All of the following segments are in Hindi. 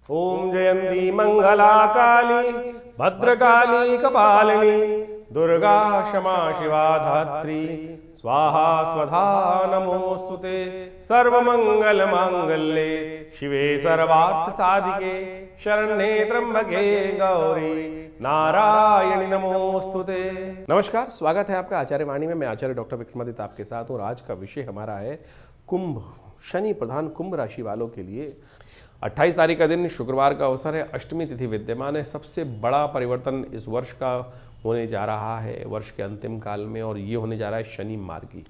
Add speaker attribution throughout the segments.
Speaker 1: ओम जयंती मंगला काली भद्रकाली कपालिनी दुर्गा क्षमा शिवा धात्री स्वाहा स्वधा नमोस्तुते सर्वमंगल मांगल्ये शिवे सर्वार्थ साधिके शरण्ये त्र्यंबके गौरी नारायणी नमोस्तुते। नमस्कार, स्वागत है आपका आचार्य वाणी में। मैं आचार्य डॉक्टर विक्रमादित्य आपके साथ हूँ और आज का विषय हमारा है कुंभ, शनि प्रधान कुंभ राशि वालों के लिए 28 तारीख का दिन शुक्रवार का अवसर है। अष्टमी तिथि विद्यमान है। सबसे बड़ा परिवर्तन इस वर्ष का होने जा रहा है वर्ष के अंतिम काल में, और ये होने जा रहा है शनि मार्गी।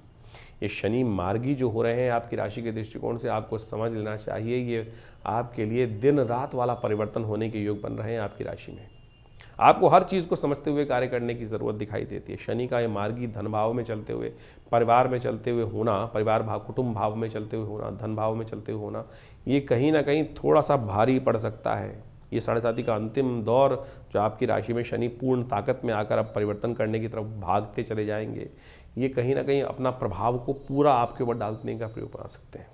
Speaker 1: ये शनि मार्गी जो हो रहे हैं आपकी राशि के दृष्टिकोण से आपको समझ लेना चाहिए, ये आपके लिए दिन रात वाला परिवर्तन होने के योग बन रहे हैं आपकी राशि में। आपको हर चीज़ को समझते हुए कार्य करने की ज़रूरत दिखाई देती है। शनि का ये मार्गी धन भाव में चलते हुए, परिवार में चलते हुए होना, परिवार भाव कुटुंब भाव में चलते हुए होना, धन भाव में चलते हुए होना, ये कहीं ना कहीं थोड़ा सा भारी पड़ सकता है। ये 7.5 का अंतिम दौर जो आपकी राशि में शनि पूर्ण ताकत में आकर अब परिवर्तन करने की तरफ भागते चले जाएंगे, ये कहीं ना कहीं अपना प्रभाव को पूरा आपके ऊपर डालने का प्रयोग बना सकते हैं।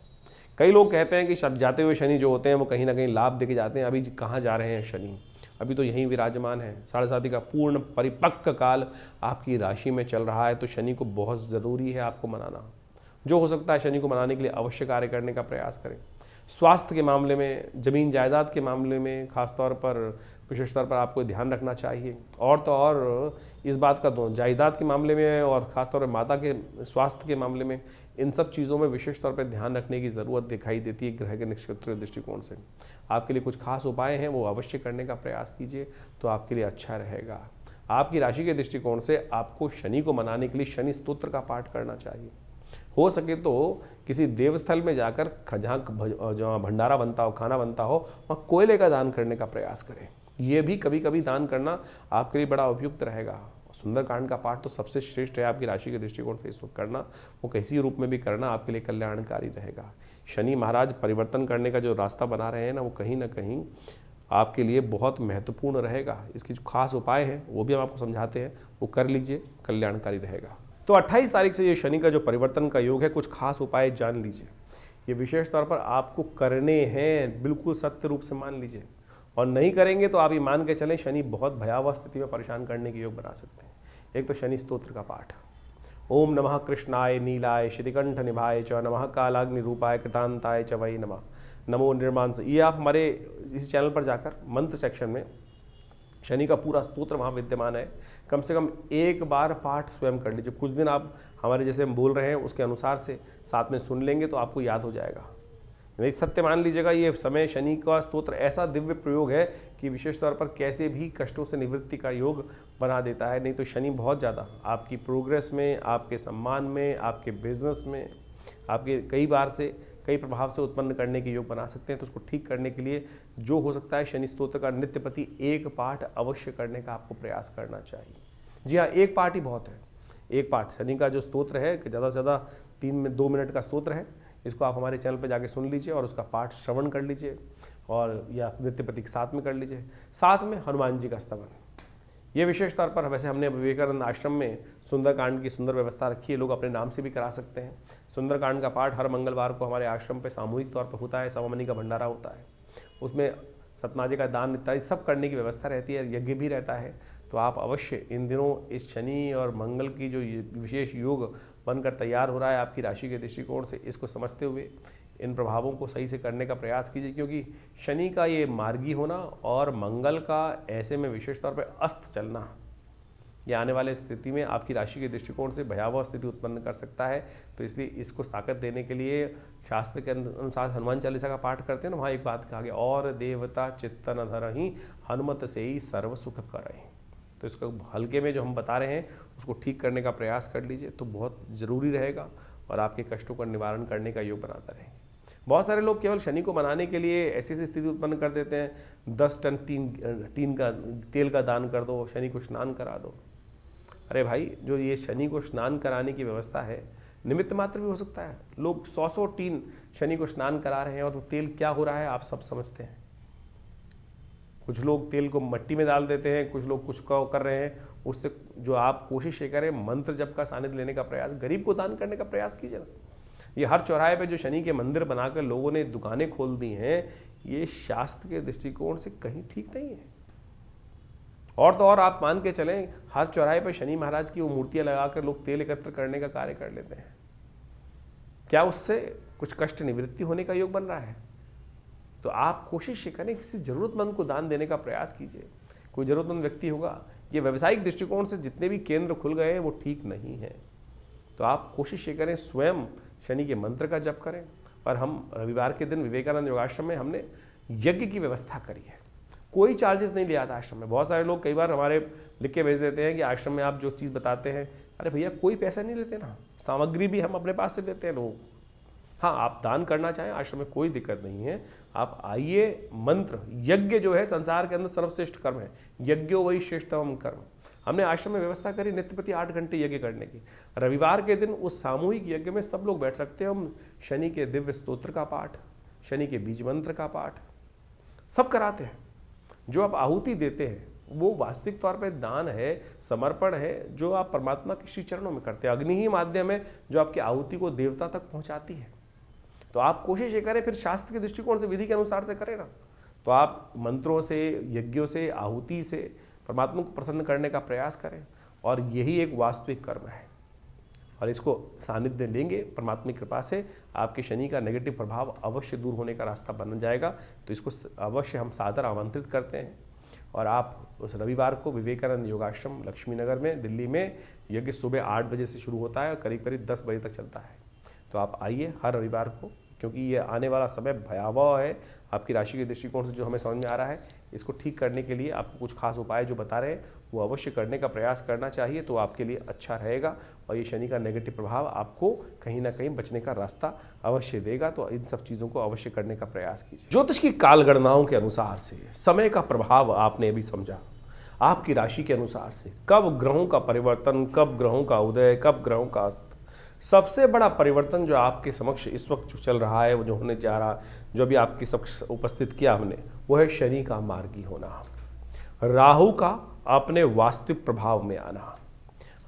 Speaker 1: कई लोग कहते हैं कि जाते हुए शनि जो होते हैं वो कहीं ना कहीं लाभ देके जाते हैं। अभी कहाँ जा रहे हैं शनि? अभी तो यहीं विराजमान है। 7.5 का पूर्ण परिपक्व काल आपकी राशि में चल रहा है, तो शनि को बहुत ज़रूरी है आपको मनाना। जो हो सकता है शनि को मनाने के लिए अवश्य कार्य करने का प्रयास करें। स्वास्थ्य के मामले में, जमीन जायदाद के मामले में खासतौर पर, विशेष तौर पर आपको ध्यान रखना चाहिए। और तो और इस बात का जायदाद के मामले में और ख़ासतौर पर माता के स्वास्थ्य के मामले में, इन सब चीज़ों में विशेष तौर पर ध्यान रखने की ज़रूरत दिखाई देती है ग्रह के नक्षत्र दृष्टिकोण से। आपके लिए कुछ खास उपाय हैं, वो अवश्य करने का प्रयास कीजिए तो आपके लिए अच्छा रहेगा। आपकी राशि के दृष्टिकोण से आपको शनि को मनाने के लिए शनि स्तोत्र का पाठ करना चाहिए। हो सके तो किसी देवस्थल में जाकर जहाँ भंडारा बनता हो, खाना बनता हो, वहाँ कोयले का दान करने का प्रयास करें। ये भी कभी कभी दान करना आपके लिए बड़ा उपयुक्त रहेगा। सुंदरकांड का पाठ तो सबसे श्रेष्ठ है आपकी राशि के दृष्टिकोण से इस वक्त करना, वो किसी रूप में भी करना आपके लिए कल्याणकारी रहेगा। शनि महाराज परिवर्तन करने का जो रास्ता बना रहे हैं ना, वो कहीं ना कहीं आपके लिए बहुत महत्वपूर्ण रहेगा। इसकी जो खास उपाय है वो भी हम आपको समझाते हैं, वो कर लीजिए, कल्याणकारी रहेगा। तो 28 तारीख से ये शनि का जो परिवर्तन का योग है, कुछ खास उपाय जान लीजिए। ये विशेष तौर पर आपको करने हैं, बिल्कुल सत्य रूप से मान लीजिए। और नहीं करेंगे तो आप ये मान के चलें शनि बहुत भयावह स्थिति में परेशान करने के योग बना सकते हैं। एक तो शनि स्तोत्र का पाठ, ओम नमः कृष्णाय नीलाय श्रीकंठ निभाय च नमः कालाग्नि रूपाय कृतांताय च वै नमः नमो निर्मांस। ये आप हमारे इस चैनल पर जाकर मंत्र सेक्शन में शनि का पूरा स्तोत्र वहाँ विद्यमान है। कम से कम एक बार पाठ स्वयं कर लीजिए। कुछ दिन आप हमारे जैसे हम बोल रहे हैं उसके अनुसार से साथ में सुन लेंगे तो आपको याद हो जाएगा। नहीं सत्य मान लीजिएगा, ये समय शनि का स्तोत्र ऐसा दिव्य प्रयोग है कि विशेष तौर पर कैसे भी कष्टों से निवृत्ति का योग बना देता है। नहीं तो शनि बहुत ज़्यादा आपकी प्रोग्रेस में, आपके सम्मान में, आपके बिजनेस में, आपके कई प्रभाव से उत्पन्न करने के योग बना सकते हैं। तो उसको ठीक करने के लिए जो हो सकता है शनि स्तोत्र का नित्यपति एक पाठ अवश्य करने का आपको प्रयास करना चाहिए। जी हाँ, एक पाठ ही बहुत है। एक पाठ शनि का जो स्तोत्र है कि ज़्यादा से ज़्यादा 2 मिनट का स्तोत्र है। इसको आप हमारे चैनल पर जाके सुन लीजिए और उसका पाठ श्रवण कर लीजिए, और या नित्यपति के साथ में कर लीजिए। साथ में हनुमान जी का स्तवन, ये विशेष तौर पर वैसे हमने विवेकानंद आश्रम में सुंदरकांड की सुंदर व्यवस्था रखी है। लोग अपने नाम से भी करा सकते हैं। सुंदरकांड का पाठ हर मंगलवार को हमारे आश्रम पे सामूहिक तौर पर होता है। सवामनी का भंडारा होता है, उसमें सतनाजे का दान इत्यादि सब करने की व्यवस्था रहती है, यज्ञ भी रहता है। तो आप अवश्य इन दिनों इस शनि और मंगल की जो विशेष योग बनकर तैयार हो रहा है आपकी राशि के दृष्टिकोण से, इसको समझते हुए इन प्रभावों को सही से करने का प्रयास कीजिए। क्योंकि शनि का ये मार्गी होना और मंगल का ऐसे में विशेष तौर पर अस्त चलना, ये आने वाले स्थिति में आपकी राशि के दृष्टिकोण से भयावह स्थिति उत्पन्न कर सकता है। तो इसलिए इसको ताकत देने के लिए शास्त्र के अनुसार हनुमान चालीसा का पाठ करते हैं ना, वहाँ एक बात कहा गया, और देवता चित्तन धरहि हनुमत से ही सर्व सुख करहि। तो इसको हल्के में जो हम बता रहे हैं उसको ठीक करने का प्रयास कर लीजिए तो बहुत ज़रूरी रहेगा और आपके कष्टों का निवारण करने का योग बनाता रहेंगे। बहुत सारे लोग केवल शनि को मनाने के लिए ऐसी स्थिति उत्पन्न कर देते हैं, 10 टन टीन का तेल का दान कर दो, शनि को स्नान करा दो। अरे भाई, जो ये शनि को स्नान कराने की व्यवस्था है, निमित्त मात्र भी हो सकता है। लोग 100 टीन शनि को स्नान करा रहे हैं और तो तेल क्या हो रहा है आप सब समझते हैं। कुछ लोग तेल को मिट्टी में डाल देते हैं, कुछ लोग कुछ कर रहे हैं। उससे जो आप कोशिश ये करें, मंत्र जप का सानिध्य लेने का प्रयास, गरीब को दान करने का प्रयास कीजिए ना। ये हर चौराहे पे जो शनि के मंदिर बनाकर लोगों ने दुकानें खोल दी हैं, ये शास्त्र के दृष्टिकोण से कहीं ठीक नहीं है। और तो और आप मान के चलें, हर चौराहे पे शनि महाराज की वो मूर्तियां लगाकर लोग तेल एकत्र करने का कार्य कर लेते हैं। क्या उससे कुछ कष्ट निवृत्ति होने का योग बन रहा है? तो आप कोशिश करें, किसी जरूरतमंद को दान देने का प्रयास कीजिए। कोई जरूरतमंद व्यक्ति होगा, ये व्यावसायिक दृष्टिकोण से जितने भी केंद्र खुल गए हैं वो ठीक नहीं है। तो आप कोशिश ये करें, स्वयं शनि के मंत्र का जप करें। और हम रविवार के दिन विवेकानंद योगाश्रम में हमने यज्ञ की व्यवस्था करी है। कोई चार्जेस नहीं लिया था आश्रम में। बहुत सारे लोग कई बार हमारे लिख के भेज देते हैं कि आश्रम में आप जो चीज़ बताते हैं, अरे भैया कोई पैसा नहीं लेते ना, सामग्री भी हम अपने पास से देते हैं लोग। हाँ, आप दान करना चाहें आश्रम में कोई दिक्कत नहीं है, आप आइए। मंत्र यज्ञ जो है संसार के अंदर सर्वश्रेष्ठ कर्म है, यज्ञो वही श्रेष्ठतम कर्म। हमने आश्रम में व्यवस्था करी नित्य प्रति 8 घंटे यज्ञ करने की। रविवार के दिन उस सामूहिक यज्ञ में सब लोग बैठ सकते हैं। हम शनि के दिव्य स्तोत्र का पाठ, शनि के बीज मंत्र का पाठ सब कराते हैं। जो आप आहुति देते हैं वो वास्तविक तौर पे दान है, समर्पण है, जो आप परमात्मा के श्री चरणों में करते हैं। अग्नि ही माध्यम है जो आपकी आहुति को देवता तक पहुंचाती है। तो आप कोशिश ये करें, फिर शास्त्र के दृष्टिकोण से, विधि के अनुसार से करें ना। तो आप मंत्रों से, यज्ञों से, आहुति से परमात्मा को प्रसन्न करने का प्रयास करें, और यही एक वास्तविक कर्म है। और इसको सानिध्य लेंगे परमात्मा की कृपा से, आपके शनि का नेगेटिव प्रभाव अवश्य दूर होने का रास्ता बन जाएगा। तो इसको अवश्य हम सादर आमंत्रित करते हैं। और आप उस रविवार को विवेकानंद योगाश्रम लक्ष्मी नगर में, दिल्ली में, यज्ञ सुबह 8 बजे से शुरू होता है और करीब करीब 10 बजे तक चलता है। तो आप आइए हर रविवार को, क्योंकि ये आने वाला समय भयावह है। आपकी राशि के दृष्टिकोण से जो हमें समझ में आ रहा है, इसको ठीक करने के लिए आपको कुछ खास उपाय जो बता रहे हैं वो अवश्य करने का प्रयास करना चाहिए। तो आपके लिए अच्छा रहेगा, और ये शनि का नेगेटिव प्रभाव आपको कहीं ना कहीं बचने का रास्ता अवश्य देगा। तो इन सब चीज़ों को अवश्य करने का प्रयास कीजिए। ज्योतिष की काल गणनाओं के अनुसार से समय का प्रभाव आपने अभी समझा। आपकी राशि के अनुसार से कब ग्रहों का परिवर्तन, कब ग्रहों का उदय, कब ग्रहों का अस्त। सबसे बड़ा परिवर्तन जो आपके समक्ष इस वक्त जो चल रहा है, वो जो होने जा रहा, जो भी आपके समक्ष उपस्थित किया हमने, वो है शनि का मार्गी होना, राहु का अपने वास्तविक प्रभाव में आना।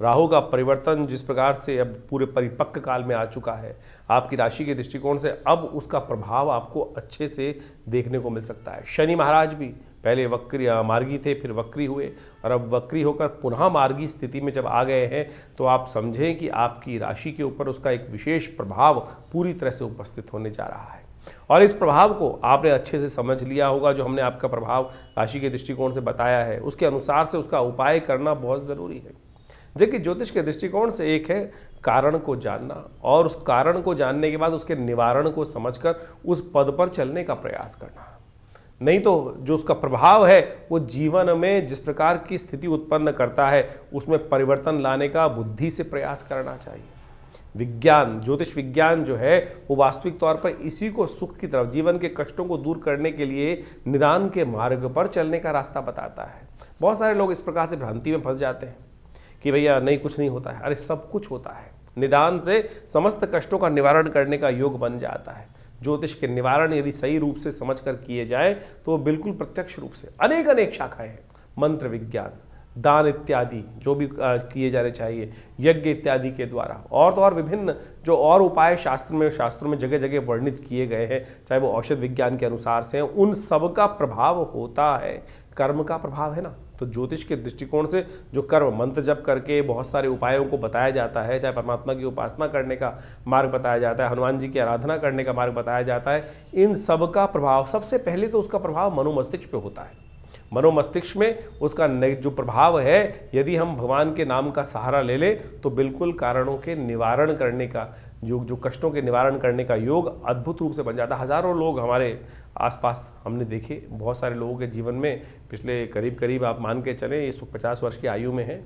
Speaker 1: राहु का परिवर्तन जिस प्रकार से अब पूरे परिपक्व काल में आ चुका है, आपकी राशि के दृष्टिकोण से अब उसका प्रभाव आपको अच्छे से देखने को मिल सकता है। शनि महाराज भी पहले वक्री मार्गी थे, फिर वक्री हुए, और अब वक्री होकर पुनः मार्गी स्थिति में जब आ गए हैं, तो आप समझें कि आपकी राशि के ऊपर उसका एक विशेष प्रभाव पूरी तरह से उपस्थित होने जा रहा है। और इस प्रभाव को आपने अच्छे से समझ लिया होगा। जो हमने आपका प्रभाव राशि के दृष्टिकोण से बताया है, उसके अनुसार से उसका उपाय करना बहुत ज़रूरी है। जबकि ज्योतिष के दृष्टिकोण से एक है कारण को जानना, और उस कारण को जानने के बाद उसके निवारण को समझकर उस पद पर चलने का प्रयास करना। नहीं तो जो उसका प्रभाव है वो जीवन में जिस प्रकार की स्थिति उत्पन्न करता है, उसमें परिवर्तन लाने का बुद्धि से प्रयास करना चाहिए। विज्ञान, ज्योतिष विज्ञान जो है वो वास्तविक तौर पर इसी को सुख की तरफ, जीवन के कष्टों को दूर करने के लिए निदान के मार्ग पर चलने का रास्ता बताता है। बहुत सारे लोग इस प्रकार से भ्रांति में फंस जाते हैं कि भैया नहीं, कुछ नहीं होता है। अरे सब कुछ होता है। निदान से समस्त कष्टों का निवारण करने का योग बन जाता है। ज्योतिष के निवारण यदि सही रूप से समझकर किए जाए तो बिल्कुल प्रत्यक्ष रूप से अनेक शाखाएं हैं। मंत्र विज्ञान, दान इत्यादि जो भी किए जाने चाहिए, यज्ञ इत्यादि के द्वारा, और तो और विभिन्न जो और उपाय शास्त्रों में जगह जगह वर्णित किए गए हैं, चाहे वो औषध विज्ञान के अनुसार से हैं, उन सब का प्रभाव होता है। कर्म का प्रभाव है ना। तो ज्योतिष के दृष्टिकोण से जो कर्म, मंत्र जप करके बहुत सारे उपायों को बताया जाता है, चाहे परमात्मा की उपासना करने का मार्ग बताया जाता है, हनुमान जी की आराधना करने का मार्ग बताया जाता है, इन सब का प्रभाव सबसे पहले तो उसका प्रभाव मनोमस्तिष्क पे होता है। मनोमस्तिष्क में उसका जो प्रभाव है, यदि हम भगवान के नाम का सहारा ले ले तो बिल्कुल कारणों के निवारण करने का, जो कष्टों के निवारण करने का योग अद्भुत रूप से बन जाता है। हज़ारों लोग हमारे आसपास हमने देखे, बहुत सारे लोगों के जीवन में पिछले करीब आप मान के चलें, इस 50 वर्ष की आयु में है,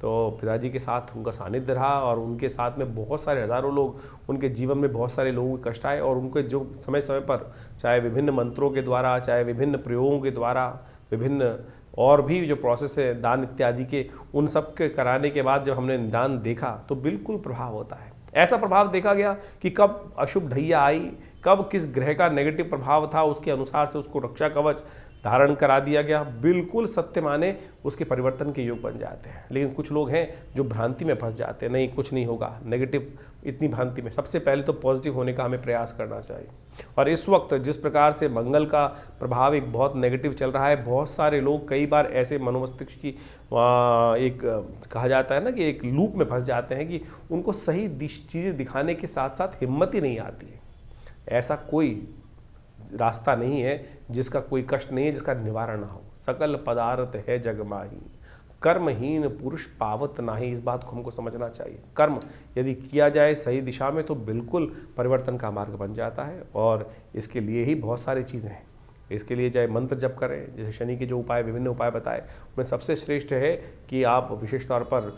Speaker 1: तो पिताजी के साथ उनका सानिध्य रहा, और उनके साथ में बहुत सारे हज़ारों लोग, उनके जीवन में बहुत सारे लोगों के कष्ट आए, और उनके जो समय समय पर चाहे विभिन्न मंत्रों के द्वारा, चाहे विभिन्न प्रयोगों के द्वारा, विभिन्न और भी जो प्रोसेस है दान इत्यादि के, उन सब के कराने के बाद जब हमने निदान देखा तो बिल्कुल प्रभाव होता है। ऐसा प्रभाव देखा गया कि कब अशुभ ढैया आई, कब किस ग्रह का नेगेटिव प्रभाव था, उसके अनुसार से उसको रक्षा कवच धारण करा दिया गया, बिल्कुल सत्य माने, उसके परिवर्तन के योग बन जाते हैं। लेकिन कुछ लोग हैं जो भ्रांति में फंस जाते हैं, नहीं कुछ नहीं होगा, नेगेटिव इतनी भ्रांति में। सबसे पहले तो पॉजिटिव होने का हमें प्रयास करना चाहिए। और इस वक्त जिस प्रकार से मंगल का प्रभाव एक बहुत नेगेटिव चल रहा है, बहुत सारे लोग कई बार ऐसे मनोमस्तिष्क की एक कहा जाता है ना कि एक लूप में फंस जाते हैं कि उनको सही चीज़ें दिखाने के साथ साथ हिम्मत ही नहीं आती है। ऐसा कोई रास्ता नहीं है जिसका कोई कष्ट नहीं है, जिसका निवारण ना हो। सकल पदार्थ है जग माही, कर्महीन पुरुष पावत नाही। इस बात को हमको समझना चाहिए। कर्म यदि किया जाए सही दिशा में तो बिल्कुल परिवर्तन का मार्ग बन जाता है। और इसके लिए ही बहुत सारी चीज़ें हैं। इसके लिए चाहे मंत्र जप करें, जैसे शनि के जो उपाय, विभिन्न उपाय बताए, उनमें सबसे श्रेष्ठ है कि आप विशेष तौर पर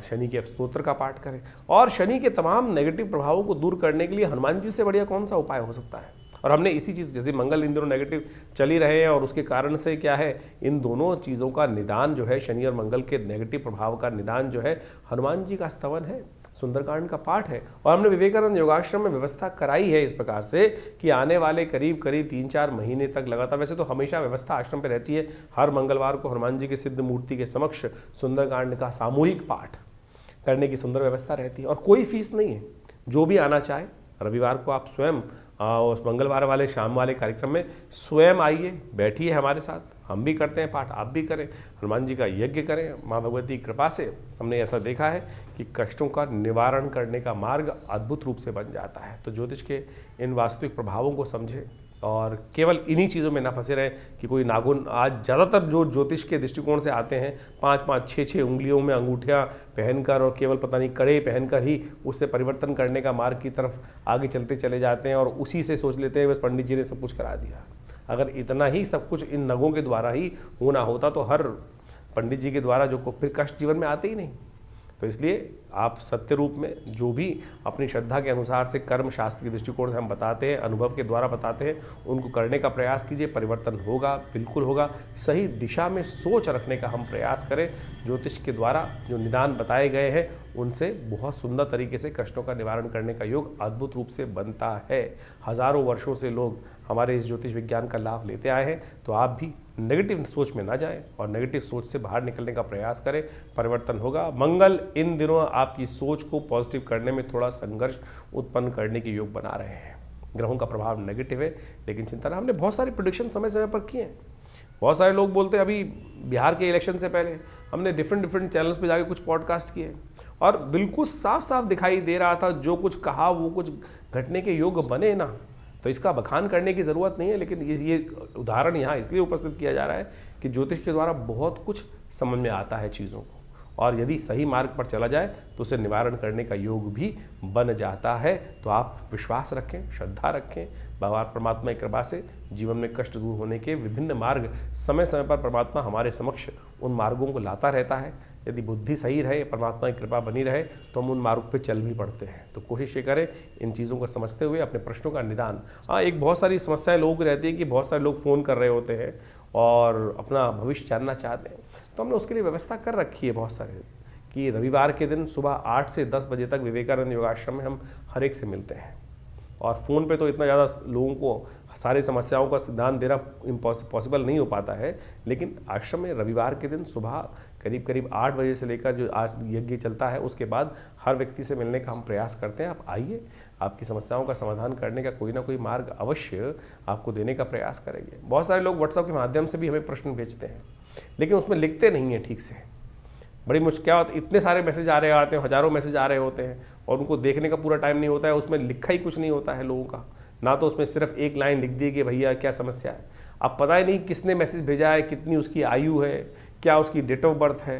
Speaker 1: शनि के स्तोत्र का पाठ करें। और शनि के तमाम नेगेटिव प्रभावों को दूर करने के लिए हनुमान जी से बढ़िया कौन सा उपाय हो सकता है। और हमने इसी चीज़, जैसे मंगल इन दिनों नेगेटिव चल ही रहे हैं और उसके कारण से क्या है, इन दोनों चीज़ों का निदान जो है, शनि और मंगल के नेगेटिव प्रभाव का निदान जो है, हनुमान जी का स्तवन है, सुंदरकांड का पाठ है। और हमने विवेकानंद योगाश्रम में व्यवस्था कराई है इस प्रकार से कि आने वाले करीब 3-4 महीने तक लगातार, वैसे तो हमेशा व्यवस्था आश्रम पर रहती है, हर मंगलवार को हनुमान जी के सिद्ध मूर्ति के समक्ष सुंदरकांड का सामूहिक पाठ करने की सुंदर व्यवस्था रहती है। और कोई फीस नहीं है, जो भी आना चाहे रविवार को आप स्वयं उस मंगलवार वाले शाम वाले कार्यक्रम में स्वयं आइए, बैठिए हमारे साथ, हम भी करते हैं पाठ, आप भी करें, हनुमान जी का यज्ञ करें। माँ भगवती की कृपा से हमने ऐसा देखा है कि कष्टों का निवारण करने का मार्ग अद्भुत रूप से बन जाता है। तो ज्योतिष के इन वास्तविक प्रभावों को समझें और केवल इन्हीं चीज़ों में ना फंसे रहें कि कोई नाखून, आज ज़्यादातर जो ज्योतिष के दृष्टिकोण से आते हैं 5-5, 6-6 उंगलियों में अंगूठियाँ पहनकर और केवल पता नहीं कड़े पहनकर ही उससे परिवर्तन करने का मार्ग की तरफ आगे चलते चले जाते हैं और उसी से सोच लेते हैं बस पंडित जी ने सब कुछ करा दिया। अगर इतना ही सब कुछ इन नगों के द्वारा ही होना होता तो हर पंडित जी के द्वारा जो फिर कष्ट जीवन में आते ही नहीं। तो इसलिए आप सत्य रूप में जो भी अपनी श्रद्धा के अनुसार से कर्म शास्त्र के दृष्टिकोण से हम बताते हैं, अनुभव के द्वारा बताते हैं, उनको करने का प्रयास कीजिए। परिवर्तन होगा, बिल्कुल होगा। सही दिशा में सोच रखने का हम प्रयास करें। ज्योतिष के द्वारा जो निदान बताए गए हैं उनसे बहुत सुंदर तरीके से कष्टों का निवारण करने का योग अद्भुत रूप से बनता है। हजारों वर्षों से लोग हमारे इस ज्योतिष विज्ञान का लाभ लेते आए हैं। तो आप भी नेगेटिव सोच में ना जाएं और नेगेटिव सोच से बाहर निकलने का प्रयास करें, परिवर्तन होगा। मंगल इन दिनों आपकी सोच को पॉजिटिव करने में थोड़ा संघर्ष उत्पन्न करने के योग बना रहे हैं। ग्रहों का प्रभाव नेगेटिव है, लेकिन चिंता ना, हमने बहुत सारी प्रेडिक्शन समय समय पर किए हैं। बहुत सारे लोग बोलते हैं, अभी बिहार के इलेक्शन से पहले हमने डिफरेंट चैनल्स पे जाके कुछ पॉडकास्ट किए और बिल्कुल साफ साफ दिखाई दे रहा था जो कुछ कहा वो कुछ घटने के योग बने ना। तो इसका बखान करने की ज़रूरत नहीं है, लेकिन ये उदाहरण यहाँ इसलिए उपस्थित किया जा रहा है कि ज्योतिष के द्वारा बहुत कुछ समझ में आता है चीज़ों को, और यदि सही मार्ग पर चला जाए तो उसे निवारण करने का योग भी बन जाता है। तो आप विश्वास रखें, श्रद्धा रखें, भगवान परमात्मा की कृपा से जीवन में कष्ट दूर होने के विभिन्न मार्ग समय समय पर परमात्मा हमारे समक्ष उन मार्गों को लाता रहता है। यदि बुद्धि सही रहे, परमात्मा की कृपा बनी रहे तो हम उन मार्ग पे चल भी पड़ते हैं। तो कोशिश ये करें इन चीज़ों को समझते हुए अपने प्रश्नों का निदान। हाँ, एक बहुत सारी समस्याएं लोगों की रहती है कि बहुत सारे लोग फ़ोन कर रहे होते हैं और अपना भविष्य जानना चाहते हैं। तो हमने उसके लिए व्यवस्था कर रखी है बहुत सारे कि रविवार के दिन सुबह 8 से 10 बजे तक विवेकानंद योगाश्रम में हम हर एक से मिलते हैं। और फ़ोन पे तो इतना ज़्यादा लोगों को सारी समस्याओं का सिद्धांत देना पॉसिबल नहीं हो पाता है, लेकिन आश्रम में रविवार के दिन सुबह करीब 8 बजे से लेकर जो आज यज्ञ चलता है उसके बाद हर व्यक्ति से मिलने का हम प्रयास करते हैं। आप आइए, आपकी समस्याओं का समाधान करने का कोई ना कोई मार्ग अवश्य आपको देने का प्रयास करेंगे। बहुत सारे लोग व्हाट्सएप के माध्यम से भी हमें प्रश्न भेजते हैं, लेकिन उसमें लिखते नहीं हैं ठीक से। बड़ी मुश्किल, क्या होता है, इतने सारे मैसेज आ रहे आते हैं, हज़ारों मैसेज आ रहे होते हैं और उनको देखने का पूरा टाइम नहीं होता है। उसमें लिखा ही कुछ नहीं होता है लोगों का, ना तो उसमें सिर्फ एक लाइन लिख दी कि भैया क्या समस्या है। अब पता ही नहीं किसने मैसेज भेजा है, कितनी उसकी आयु है, क्या उसकी डेट ऑफ बर्थ है।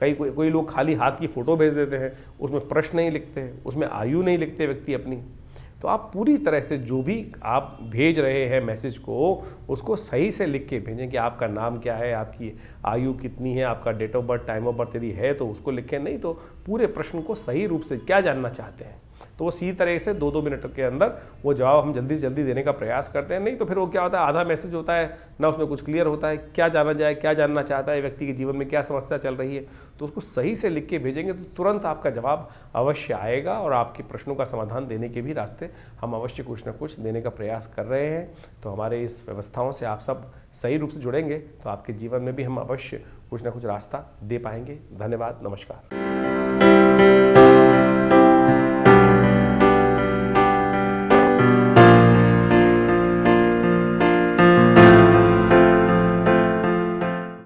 Speaker 1: कोई लोग खाली हाथ की फ़ोटो भेज देते हैं, उसमें प्रश्न नहीं लिखते, उसमें आयु नहीं लिखते व्यक्ति अपनी। तो आप पूरी तरह से जो भी आप भेज रहे हैं मैसेज को, उसको सही से लिख के भेजें कि आपका नाम क्या है, आपकी आयु कितनी है, आपका date of birth, time of birth यदि है तो उसको लिखें, नहीं तो पूरे प्रश्न को सही रूप से क्या जानना चाहते हैं। तो वो सी तरह से 2-2 मिनट के अंदर वो जवाब हम जल्दी से जल्दी देने का प्रयास करते हैं। नहीं तो फिर वो क्या होता है, आधा मैसेज होता है ना, उसमें कुछ क्लियर होता है, क्या जाना जाए, क्या जानना चाहता है व्यक्ति के जीवन में, क्या समस्या चल रही है। तो उसको सही से लिख के भेजेंगे तो तुरंत आपका जवाब अवश्य आएगा और आपके प्रश्नों का समाधान देने के भी रास्ते हम अवश्य कुछ ना कुछ देने का प्रयास कर रहे हैं। तो हमारे इस व्यवस्थाओं से आप सब सही रूप से जुड़ेंगे तो आपके जीवन में भी हम अवश्य कुछ ना कुछ रास्ता दे पाएंगे। धन्यवाद, नमस्कार।